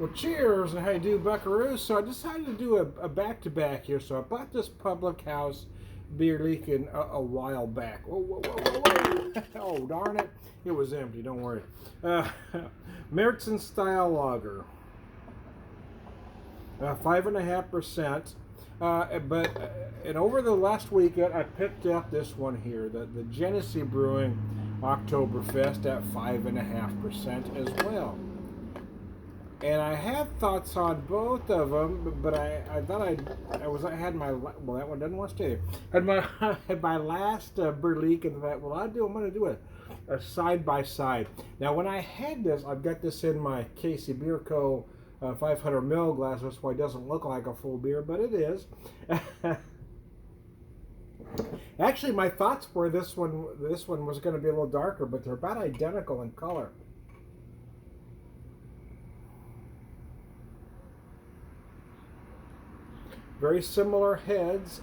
Well, cheers and how you do, buckaroos. So I decided to do a back-to-back here. So I bought this Public House Bierleichen a while back. Whoa, whoa, whoa, whoa, whoa. Oh, darn it. It was empty, don't worry. Uh, Märzen style lager. 5.5%. And over the last weekend, I picked up this one here, the Genesee Brewing Oktoberfest at 5.5% as well. And I have thoughts on both of them, but I thought I had my, well, that one doesn't want to stay there. Had my last Bierleichen, and I thought, I'm going to do a side by side. Now, when I had this, I've got this in my Casey Beer Co. 500 ml glass. That's why it doesn't look like a full beer, but it is. Actually, my thoughts were this one was going to be a little darker, but they're about identical in color. Very similar heads.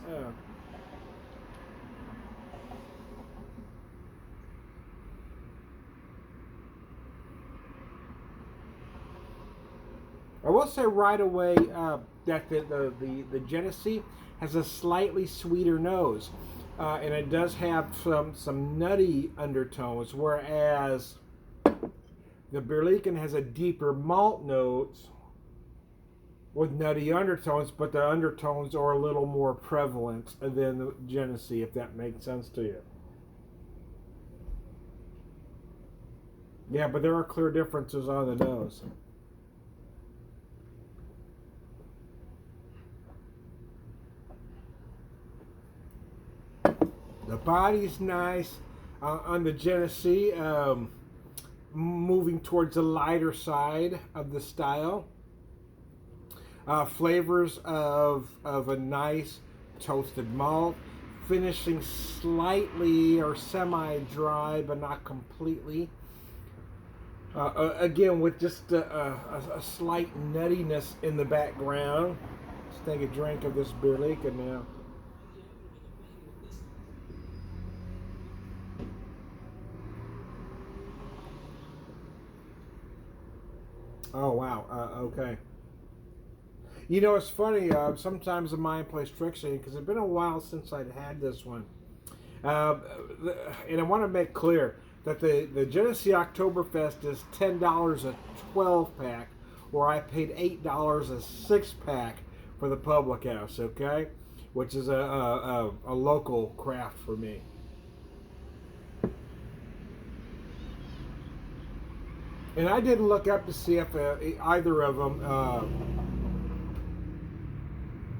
I will say right away that the Genesee has a slightly sweeter nose, and it does have some nutty undertones, whereas the Bierleichen has a deeper malt notes with nutty undertones, but the undertones are a little more prevalent than the Genesee, if that makes sense to you. Yeah, but there are clear differences on the nose. The body's nice on the Genesee, moving towards the lighter side of the style. Flavors of a nice toasted malt, finishing slightly or semi-dry, but not completely. Again, with just a slight nuttiness in the background. Let's take a drink of this Bierleichen now. Oh, wow. Okay. You know, it's funny. Sometimes the mind plays tricks on you because it's been a while since I'd had this one. And I want to make clear that the Genesee Oktoberfest is $10 a 12-pack, where I paid $8 a 6-pack for the Public House, okay? Which is a local craft for me. And I didn't look up to see if either of them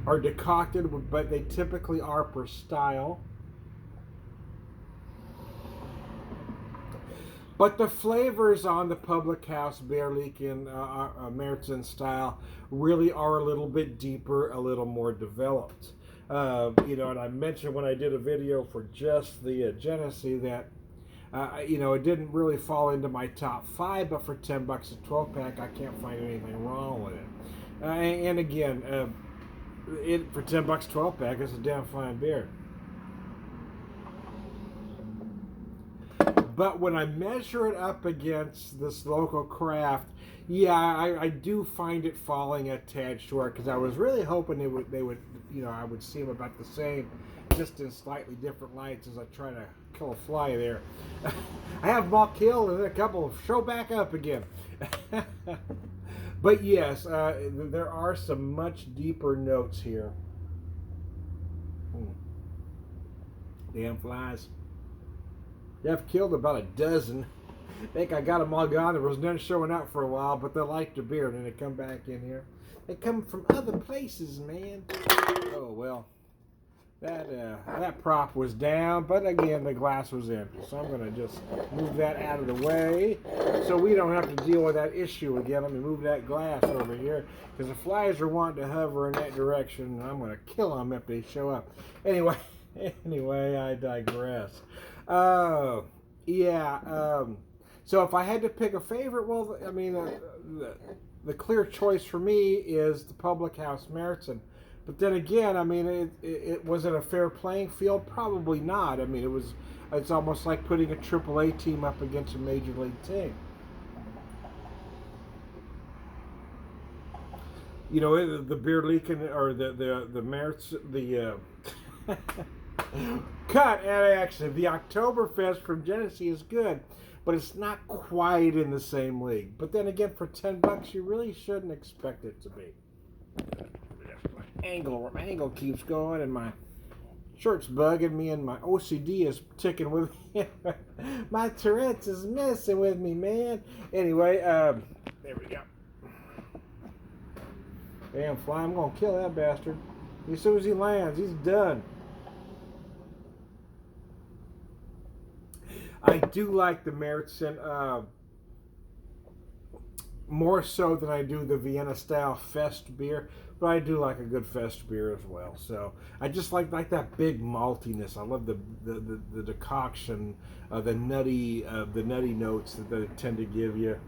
are decocted, but they typically are per style. But the flavors on the Public House Bierleichen Märzen style really are a little bit deeper, a little more developed. You know, and I mentioned when I did a video for just the Genesee that you know, it didn't really fall into my top 5, but for $10 a 12-pack, I can't find anything wrong with it. And again, for $10 12-pack, it's a damn fine beer. But when I measure it up against this local craft, yeah, I do find it falling a tad short, because I was really hoping they would, you know, I would see them about the same, just in slightly different lights as I try to kill a fly there. I have them all killed, and then a couple show back up again. But yes, there are some much deeper notes here. Damn flies. I've killed about a dozen. I think I got them all gone. There was none showing up for a while, but they liked the beer, and then they come back in here. They come from other places, man. Oh, well. That prop was down, but again, the glass was empty. So I'm going to just move that out of the way so we don't have to deal with that issue again. Let me move that glass over here, because the flies are wanting to hover in that direction, and I'm going to kill them if they show up. Anyway, I digress. Yeah. So if I had to pick a favorite, well, I mean, the clear choice for me is the Public House Märzen. But then again, I mean, it was it a fair playing field? Probably not. I mean, it's almost like putting a AAA team up against a Major League team. You know, the Bierleichen, or the Merz, the cut, and actually the Oktoberfest from Genesee is good, but it's not quite in the same league. But then again, for $10, you really shouldn't expect it to be. My angle keeps going, and my shirt's bugging me, and my OCD is ticking with me. My Tourette's is messing with me, man. Anyway, there we go. Damn fly, I'm gonna kill that bastard. As soon as he lands, he's done. I do like the Märzen more so than I do the Vienna style Fest beer, but I do like a good Fest beer as well. So I just like that big maltiness. I love the decoction, the nutty notes that they tend to give you.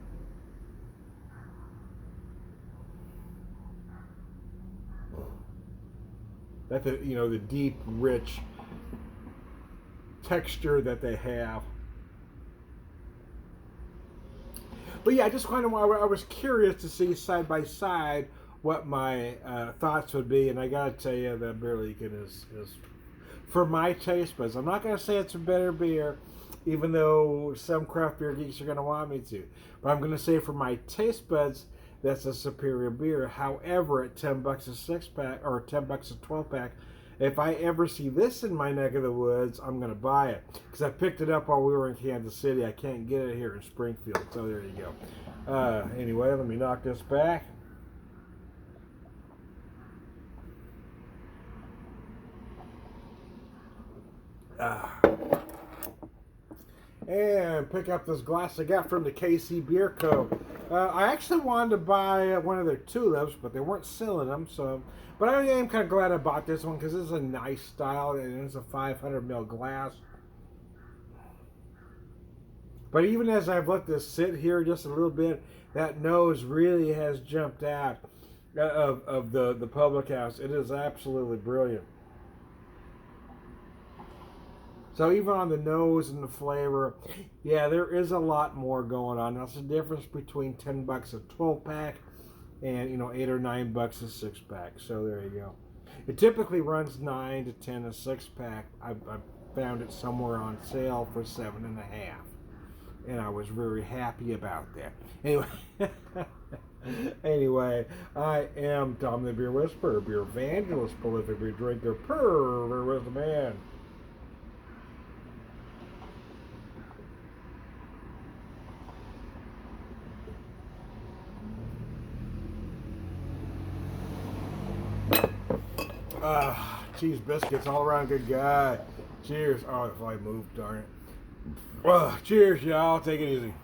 That the deep, rich texture that they have. But yeah, I just I was curious to see side by side what my thoughts would be, and I gotta tell you that Bierleichen is for my taste buds. I'm not gonna say it's a better beer, even though some craft beer geeks are gonna want me to. But I'm gonna say for my taste buds, that's a superior beer. However, at $10 a 6-pack or $10 a 12-pack, if I ever see this in my neck of the woods, I'm going to buy it. Because I picked it up while we were in Kansas City. I can't get it here in Springfield. So there you go. Anyway, let me knock this back. And pick up this glass I got from the KC Beer Co. I actually wanted to buy one of their tulips, but they weren't selling them. But I am kind of glad I bought this one because it's a nice style and it's a 500 ml glass. But even as I've let this sit here just a little bit, that nose really has jumped out of the public house. It is absolutely brilliant. So even on the nose and the flavor, yeah, there is a lot more going on. That's the difference between $10 a 12-pack and $8 or $9 a 6-pack. So there you go. It typically runs $9 to $10 a 6-pack. I found it somewhere on sale for $7.50, and I was very happy about that. Anyway, I am Tom the Beer Whisperer, beer evangelist, prolific beer drinker, pervert with the man. Cheese biscuits, all around good guy. Cheers. Oh, if I moved, darn it. Cheers, y'all. Take it easy.